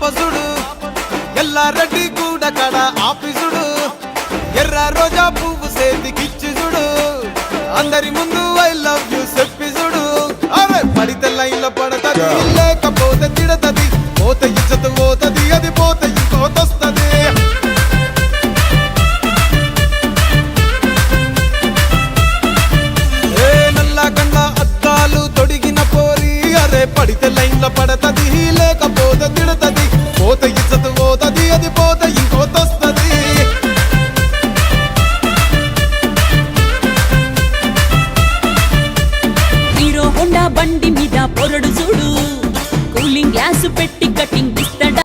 ఆపసుడు ఎల్లారెడ్డి కూడా కడ ఆఫీసుడు ఎర్ర రోజా పువ్వు సేతికిచ్చి చూడు అందరి ముందు ఐ లవ్ యూ చెప్పి చూడు అరే పడితే లైన్లో పడతది లేకపోతే తిడతది పోతే ఇచ్చత పోతది అది